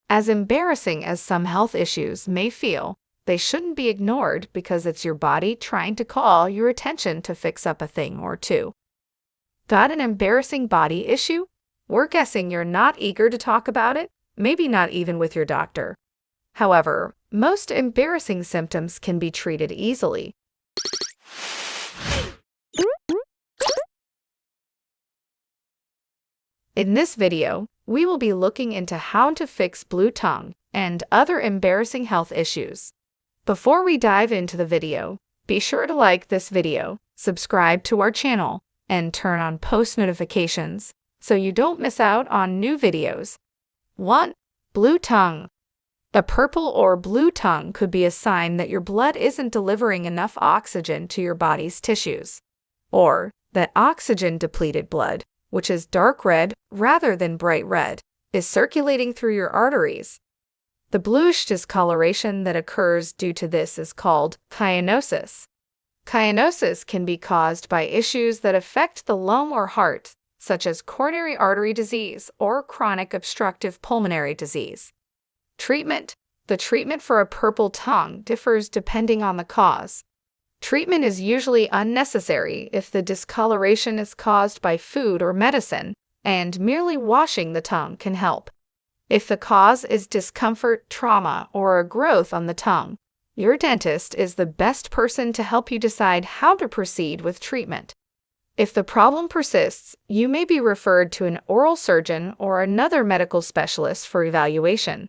As embarrassing as some health issues may feel, they shouldn't be ignored because it's your body trying to call your attention to fix up a thing or two. Got an embarrassing body issue? We're guessing you're not eager to talk about it, maybe not even with your doctor. However, most embarrassing symptoms can be treated easily. In this video, we will be looking into how to fix blue tongue and other embarrassing health issues. Before we dive into the video, be sure to like this video, subscribe to our channel, and turn on post notifications so you don't miss out on new videos. 1. Blue tongue. A purple or blue tongue could be a sign that your blood isn't delivering enough oxygen to your body's tissues, or that oxygen-depleted blood, which is dark red rather than bright red, is circulating through your arteries. The bluish discoloration that occurs due to this is called cyanosis. Cyanosis can be caused by issues that affect the lung or heart, such as coronary artery disease or chronic obstructive pulmonary disease. Treatment. The treatment for a purple tongue differs depending on the cause. Treatment is usually unnecessary if the discoloration is caused by food or medicine, and merely washing the tongue can help. If the cause is discomfort, trauma, or a growth on the tongue, your dentist is the best person to help you decide how to proceed with treatment. If the problem persists, you may be referred to an oral surgeon or another medical specialist for evaluation.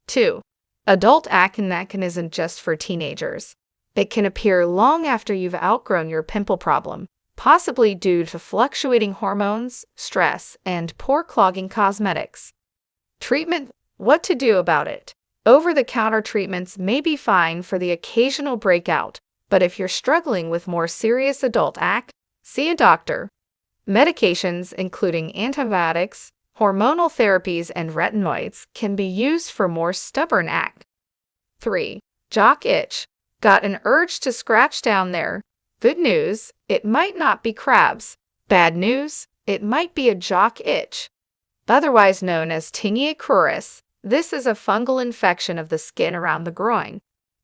2. Adult acne isn't just for teenagers. It can appear long after you've outgrown your pimple problem, possibly due to fluctuating hormones, stress, and poor clogging cosmetics. Treatment. What to do about it? Over-the-counter treatments may be fine for the occasional breakout, but if you're struggling with more serious adult acne, see a doctor. Medications, including antibiotics, hormonal therapies, and retinoids, can be used for more stubborn acne. 3. Jock itch. Got an urge to scratch down there? Good news, it might not be crabs. Bad news, it might be a jock itch. Otherwise known as tinea cruris, this is a fungal infection of the skin around the groin.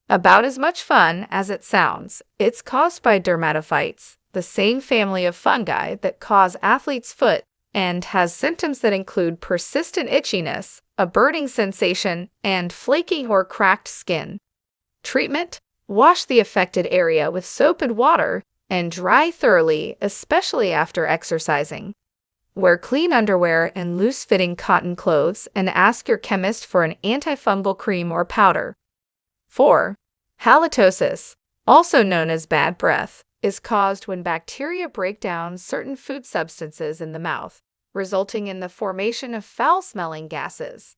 About as much fun as it sounds, it's caused by dermatophytes, the same family of fungi that cause athlete's foot, and has symptoms that include persistent itchiness, a burning sensation, and flaky or cracked skin. Treatment. Wash the affected area with soap and water and dry thoroughly, especially after exercising. Wear clean underwear and loose-fitting cotton clothes and ask your chemist for an antifungal cream or powder. 4. Halitosis, also known as bad breath, is caused when bacteria break down certain food substances in the mouth, resulting in the formation of foul-smelling gases.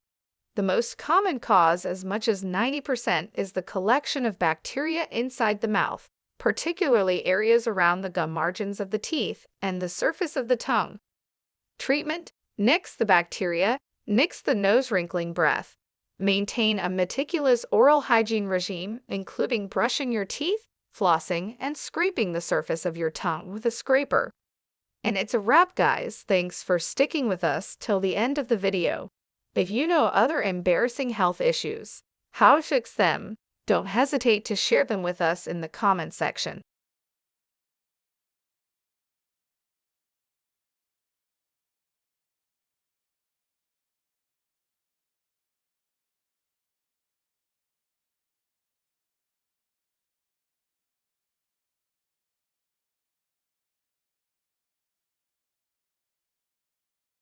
The most common cause, as much as 90%, is the collection of bacteria inside the mouth, particularly areas around the gum margins of the teeth and the surface of the tongue. Treatment. Nix the bacteria, nix the nose-wrinkling breath. Maintain a meticulous oral hygiene regime, including brushing your teeth, flossing, and scraping the surface of your tongue with a scraper. And it's a wrap, guys. Thanks for sticking with us till the end of the video. If you know other embarrassing health issues, how to fix them, don't hesitate to share them with us in the comment section.